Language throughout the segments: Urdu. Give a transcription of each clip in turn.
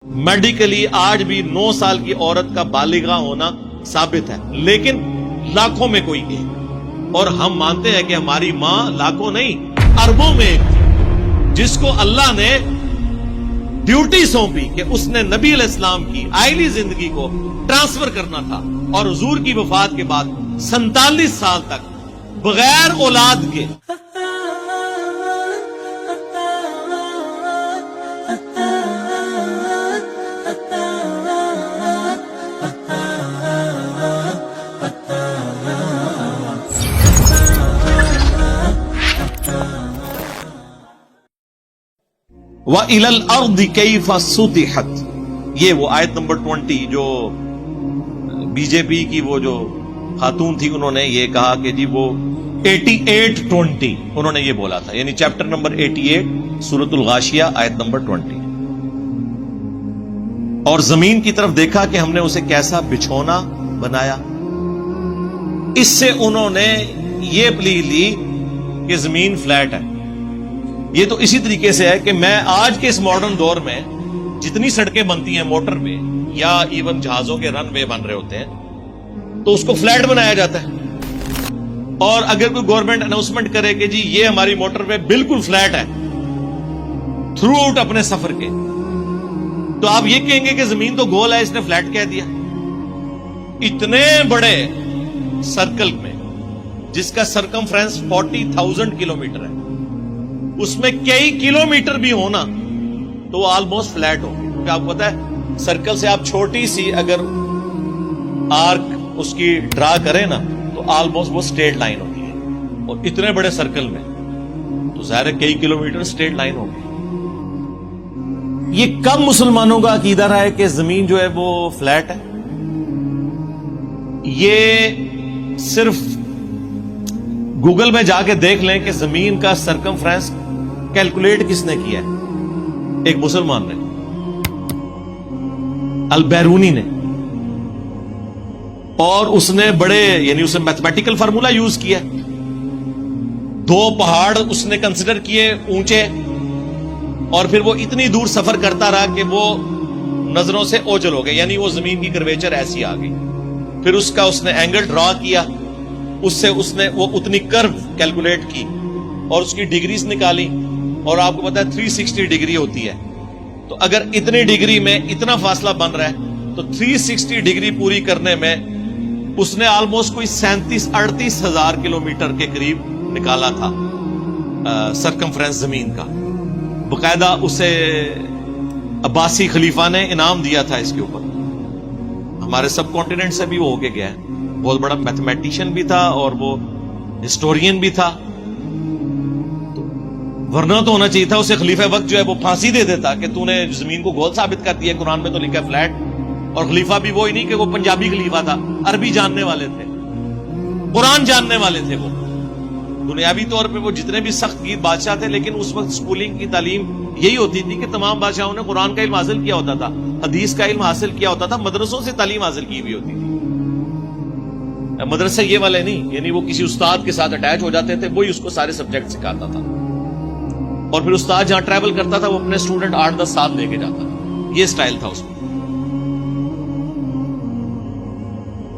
میڈیکلی آج بھی 9 سال کی عورت کا بالغہ ہونا ثابت ہے، لیکن لاکھوں میں کوئی ایک، اور ہم مانتے ہیں کہ ہماری ماں لاکھوں نہیں اربوں میں ایک تھی، جس کو اللہ نے ڈیوٹی سونپی کہ اس نے نبی علیہ السلام کی آئلی زندگی کو ٹرانسفر کرنا تھا، اور حضور کی وفات کے بعد 47 سال تک بغیر اولاد کے وَإِلَى الْأَرْضِ كَيْفَ سُطِحَتْ، یہ وہ آیت نمبر 20 جو بی جے پی کی وہ جو خاتون تھی، انہوں نے یہ کہا کہ جی وہ 88:20 انہوں نے یہ بولا تھا، یعنی چیپٹر نمبر 88 سورۃ الغاشیہ آیت نمبر 20، اور زمین کی طرف دیکھا کہ ہم نے اسے کیسا بچھونا بنایا۔ اس سے انہوں نے یہ پلی لی کہ زمین فلیٹ ہے۔ یہ تو اسی طریقے سے ہے کہ میں آج کے اس ماڈرن دور میں جتنی سڑکیں بنتی ہیں موٹر وے یا ایون جہازوں کے رن وے بن رہے ہوتے ہیں تو اس کو فلیٹ بنایا جاتا ہے، اور اگر کوئی گورنمنٹ اناؤنسمنٹ کرے کہ جی یہ ہماری موٹر وے بالکل فلیٹ ہے تھرو آؤٹ اپنے سفر کے، تو آپ یہ کہیں گے کہ زمین تو گول ہے، اس نے فلیٹ کہہ دیا۔ اتنے بڑے سرکل میں جس کا سرکمفرنس 40,000 کلومیٹر ہے، اس میں کئی کلومیٹر بھی ہونا تو وہ آلموسٹ فلیٹ ہو، کیونکہ آپ کو پتا ہے سرکل سے آپ چھوٹی سی اگر آرک اس کی ڈرا کریں نا تو آلموسٹ وہ سٹریٹ لائن ہوتی ہے، اور اتنے بڑے سرکل میں تو ظاہر ہے کئی کلومیٹر سٹریٹ لائن ہوگی۔ یہ کم مسلمانوں کا عقیدہ رہا ہے کہ زمین جو ہے وہ فلیٹ ہے۔ یہ صرف گوگل میں جا کے دیکھ لیں کہ زمین کا سرکمفرنس کیلکولیٹ کس نے کیا ہے، ایک مسلمان نے، البیرونی نے، اور اس نے بڑے یعنی اسے میتھمیٹیکل فارمولا یوز کیا، 2 پہاڑ اس نے کنسیڈر کیے اونچے، اور پھر وہ اتنی دور سفر کرتا رہا کہ وہ نظروں سے اوجل ہو گئے، یعنی وہ زمین کی کرویچر ایسی آ گئی، پھر اس کا اس نے اینگل ڈرا کیا، اس سے اس نے وہ اتنی کرو کیلکولیٹ کی اور اس کی ڈگریز نکالی، اور آپ کو پتا ہے 360 ڈگری ہوتی ہے، تو اگر اتنی ڈگری میں اتنا فاصلہ بن رہا ہے تو 360 ڈگری پوری کرنے میں اس نے آلموسٹ کوئی 37-38 ہزار کلومیٹر کے قریب نکالا تھا سرکمفرنس زمین کا۔ باقاعدہ اسے عباسی خلیفہ نے انعام دیا تھا اس کے اوپر، ہمارے سب کانٹیننٹ سے بھی وہ ہو کے گیا ہے، بہت بڑا میتھمیٹیشین بھی تھا اور وہ ہسٹورین بھی تھا، ورنہ تو ہونا چاہیے تھا اسے خلیفہ وقت جو ہے وہ پھانسی دے دیتا کہ تو نے زمین کو گول ثابت کر دیا، قرآن میں تو لکھا ہے فلیٹ، اور خلیفہ بھی وہی نہیں کہ وہ پنجابی خلیفہ تھا، عربی جاننے والے تھے، قرآن جاننے والے تھے، وہ دنیاوی طور پہ وہ جتنے بھی سخت گیر بادشاہ تھے، لیکن اس وقت سکولنگ کی تعلیم یہی ہوتی تھی کہ تمام بادشاہوں نے قرآن کا علم حاصل کیا ہوتا تھا، حدیث کا علم حاصل کیا ہوتا تھا، مدرسوں سے تعلیم حاصل کی ہوئی ہوتی تھی۔ مدرسے یہ والے نہیں، یعنی وہ کسی استاد کے ساتھ اٹیچ ہو جاتے تھے، وہی اس کو سارے سبجیکٹ سکھاتا تھا، اور پھر استاد جہاں ٹریول کرتا تھا وہ اپنے اسٹوڈنٹ 8-10 سال لے کے جاتا تھا، یہ سٹائل تھا اس میں۔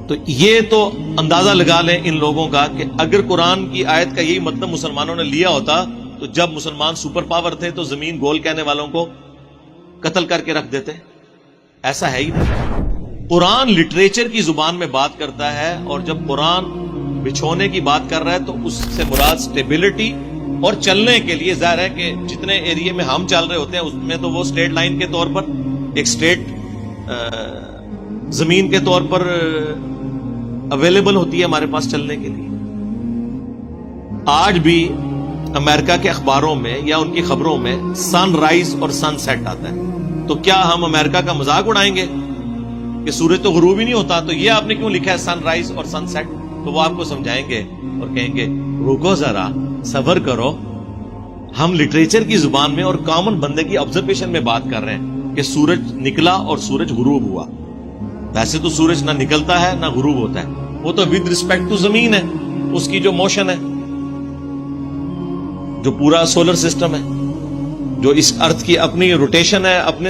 تو یہ تو اندازہ لگا لیں ان لوگوں کا کہ اگر قرآن کی آیت کا یہی مطلب مسلمانوں نے لیا ہوتا تو جب مسلمان سپر پاور تھے تو زمین گول کہنے والوں کو قتل کر کے رکھ دیتے، ایسا ہے ہی نہیں۔ قرآن لٹریچر کی زبان میں بات کرتا ہے، اور جب قرآن بچھونے کی بات کر رہا ہے تو اس سے مراد سٹیبلٹی اور چلنے کے لیے، ظاہر ہے کہ جتنے ایریے میں ہم چل رہے ہوتے ہیں اس میں تو وہ سٹریٹ لائن کے طور پر ایک سٹریٹ زمین کے طور پر اویلیبل ہوتی ہے ہمارے پاس چلنے کے لیے۔ آج بھی امریکہ کے اخباروں میں یا ان کی خبروں میں سن رائز اور سن سیٹ آتا ہے، تو کیا ہم امریکہ کا مذاق اڑائیں گے کہ سورج تو غروب ہی نہیں ہوتا، تو یہ آپ نے کیوں لکھا ہے سن رائز اور سن سیٹ؟ تو وہ آپ کو سمجھائیں گے اور کہیں گے رکو ذرا، صبر کرو، ہم لٹریچر کی زبان میں اور کامن بندے کی آبزرویشن میں بات کر رہے ہیں کہ سورج نکلا اور سورج غروب ہوا۔ ویسے تو سورج نہ نکلتا ہے نہ غروب ہوتا ہے، وہ تو ود ریسپیکٹ ٹو زمین ہے، اس کی جو موشن ہے، جو پورا سولر سسٹم ہے، جو اس ارتھ کی اپنی روٹیشن ہے، اپنے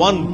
1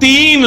3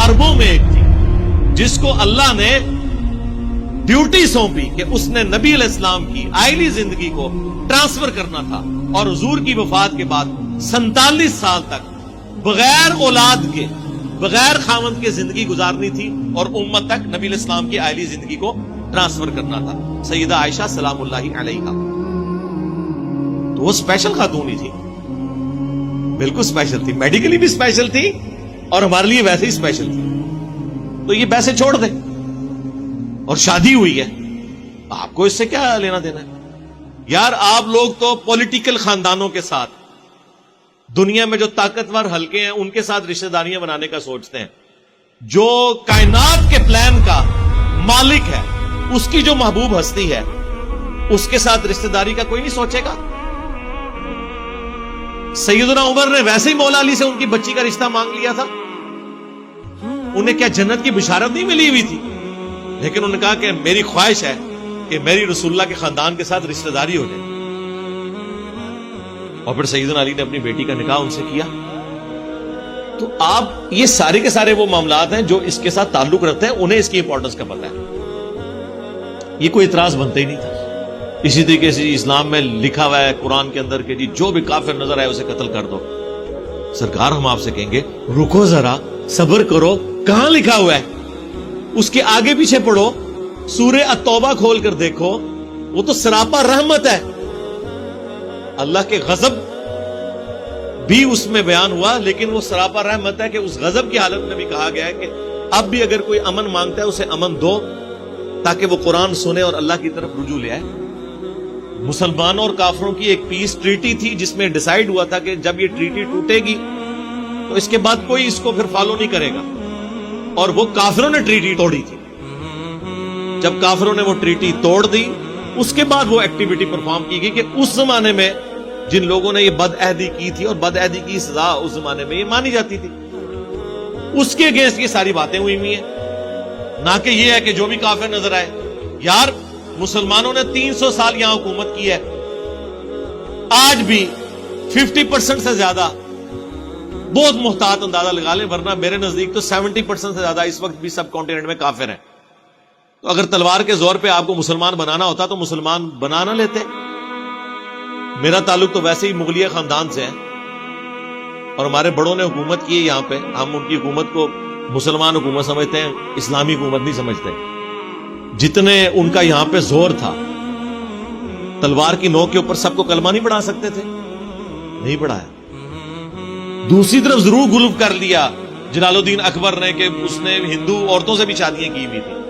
اربوں میں ایک تھی جس کو اللہ نے ڈیوٹی سونپی کہ اس نے نبی علیہ السلام کی آئلی زندگی کو ٹرانسفر کرنا تھا اور حضور کی وفات کے بعد 47 سال تک بغیر اولاد کے بغیر خاوند کے زندگی گزارنی تھی اور امت تک نبی علیہ السلام کی آئلی زندگی کو ٹرانسفر کرنا تھا. سیدہ عائشہ سلام اللہ علیہا تو وہ اسپیشل خاتون ہی تھی, بالکل اسپیشل تھی, میڈیکلی بھی اسپیشل تھی اور ہمارے لیے ویسے ہی اسپیشل تھی. تو یہ پیسے چھوڑ دے اور شادی ہوئی ہے, آپ کو اس سے کیا لینا دینا ہے یار. آپ لوگ تو پولیٹیکل خاندانوں کے ساتھ, دنیا میں جو طاقتور حلقے ہیں ان کے ساتھ رشتہ داریاں بنانے کا سوچتے ہیں. جو کائنات کے پلان کا مالک ہے, اس کی جو محبوب ہستی ہے, اس کے ساتھ رشتہ داری کا کوئی نہیں سوچے گا. سیدنا عمر نے ویسے ہی مولا علی سے ان کی بچی کا رشتہ مانگ لیا تھا. انہیں کیا جنت کی بشارت نہیں ملی ہوئی تھی؟ لیکن انہوں نے کہا کہ میری خواہش ہے کہ میری رسول اللہ کے خاندان کے ساتھ رشتہ داری ہو جائے. اور پھر سیدنا علی نے اپنی بیٹی کا نکاح ان سے کیا. تو آپ یہ سارے کے سارے وہ معاملات ہیں جو اس کے ساتھ تعلق رکھتے ہیں, انہیں اس کی امپورٹنس کا پتہ ہے. یہ کوئی اعتراض بنتا ہی نہیں تھا. اسی طریقے سے اسلام میں لکھا ہوا ہے قرآن کے اندر کہ جی جو بھی کافر نظر آئے اسے قتل کر دو. سرکار ہم آپ سے کہیں گے رکو ذرا, صبر کرو. کہاں لکھا ہوا ہے؟ اس کے آگے پیچھے پڑھو, سورہ التوبہ کھول کر دیکھو, وہ تو سراپا رحمت ہے. اللہ کے غضب بھی اس میں بیان ہوا, لیکن وہ سراپا رحمت ہے کہ اس غضب کی حالت میں بھی کہا گیا ہے کہ اب بھی اگر کوئی امن مانگتا ہے اسے امن دو تاکہ وہ قرآن سنے اور اللہ کی طرف رجوع لے آئے. مسلمانوں اور کافروں کی ایک پیس ٹریٹی تھی جس میں ڈیسائیڈ ہوا تھا کہ جب یہ ٹریٹی ٹوٹے گی تو اس کے بعد کوئی اس کو پھر فالو نہیں کرے گا, اور وہ کافروں نے ٹریٹی توڑی تھی. جب کافروں نے وہ ٹریٹی توڑ دی اس کے بعد وہ ایکٹیویٹی پرفارم کی گئی کہ اس زمانے میں جن لوگوں نے یہ بد عہدی کی تھی, اور بد عہدی کی سزا اس زمانے میں یہ مانی جاتی تھی, اس کے اگینسٹ یہ ساری باتیں ہوئی ہوئی ہیں. نہ کہ یہ ہے کہ جو بھی کافر نظر آئے. یار مسلمانوں نے 300 سال یہاں حکومت کی ہے, آج بھی 50% سے زیادہ, بہت محتاط اندازہ لگا لیں, ورنہ میرے نزدیک تو 70% سے زیادہ اس وقت بھی سب کانٹیننٹ میں کافر ہیں. تو اگر تلوار کے زور پہ آپ کو مسلمان بنانا ہوتا تو مسلمان بنا نہ لیتے. میرا تعلق تو ویسے ہی مغلیہ خاندان سے ہے اور ہمارے بڑوں نے حکومت کی ہے یہاں پہ. ہم ان کی حکومت کو مسلمان حکومت سمجھتے ہیں, اسلامی حکومت نہیں سمجھتے. جتنے ان کا یہاں پہ زور تھا, تلوار کی نوک کے اوپر سب کو کلمہ نہیں پڑھا سکتے تھے, نہیں پڑھایا. دوسری طرف ضرور غلب کر لیا جلال الدین اکبر نے کہ اس نے ہندو عورتوں سے بھی شادیاں کی ہوئی تھی.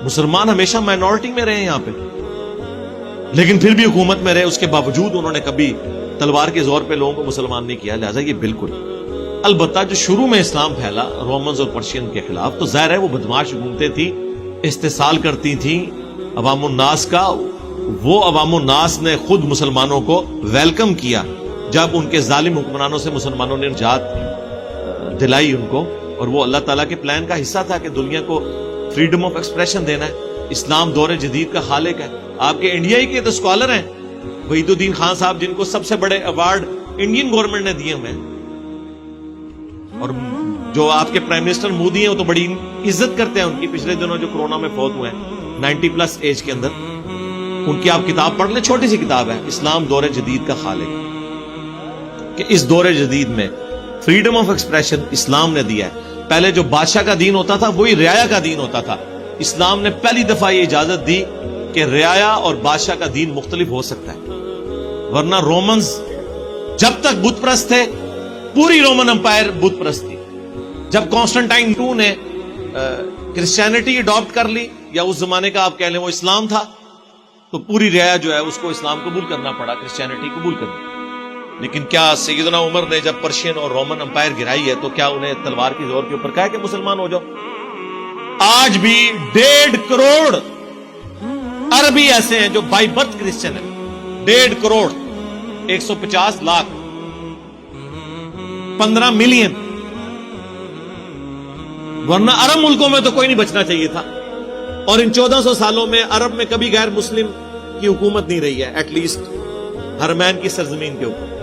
مسلمان ہمیشہ مائنورٹی میں رہے یہاں پہ, لیکن پھر بھی حکومت میں رہے. اس کے باوجود انہوں نے کبھی تلوار کے زور پہ لوگوں کو مسلمان نہیں کیا. لہذا یہ بالکل, البتہ جو شروع میں اسلام پھیلا رومنز اور پرشین کے خلاف, تو ظاہر ہے وہ بدماش حکومتیں تھیں, استحصال کرتی تھیں عوام الناس کا. وہ عوام الناس نے خود مسلمانوں کو ویلکم کیا جب ان کے ظالم حکمرانوں سے مسلمانوں نے نجات دلائی ان کو, اور وہ اللہ تعالیٰ کے پلان کا حصہ تھا کہ دنیا کو فریڈم آف ایکسپریشن دینا ہے. اسلام دور جدید کا خالق ہے. آپ کے انڈیا ہی کے تو اسکالر ہیں وحید الدین خان صاحب, جن کو سب سے بڑے ایوارڈ انڈین گورنمنٹ نے دیے ہوئے ہیں, اور جو آپ کے پرائم منسٹر مودی ہیں وہ تو بڑی عزت کرتے ہیں ان کی. پچھلے دنوں جو کورونا میں فوت ہوئے ہیں 90+ ایج کے اندر, ان کی آپ کتاب پڑھ لیں, چھوٹی سی کتاب ہے, اسلام دور جدید کا خالق, کہ اس دور جدید میں فریڈم آف ایکسپریشن اسلام نے دیا ہے. پہلے جو بادشاہ کا دین ہوتا تھا وہی رعایا کا دین ہوتا تھا. اسلام نے پہلی دفعہ یہ اجازت دی کہ رعایا اور بادشاہ کا دین مختلف ہو سکتا ہے. ورنہ رومنز جب تک بت پرست تھے, پوری رومن امپائر بت پرست تھی. جب کانسٹنٹائن II نے کرسچینٹی اڈاپٹ کر لی, یا اس زمانے کا آپ کہہ لیں وہ اسلام تھا, تو پوری رعایا جو ہے اس کو اسلام قبول کرنا پڑا, کرسچینٹی قبول کرنا. لیکن کیا سیدنا عمر نے جب پرشین اور رومن امپائر گرائی ہے تو کیا انہیں تلوار کی زور کے اوپر کہا کہ مسلمان ہو جاؤ؟ آج بھی 1.5 کروڑ عربی ایسے ہیں جو بائی برتھ کرسچن ہیں. 1.5 کروڑ, 150 لاکھ, 15 ملین. ورنہ عرب ملکوں میں تو کوئی نہیں بچنا چاہیے تھا, اور ان 1400 سالوں میں عرب میں کبھی غیر مسلم کی حکومت نہیں رہی ہے, ایٹ لیسٹ حرمین کی سرزمین کے اوپر.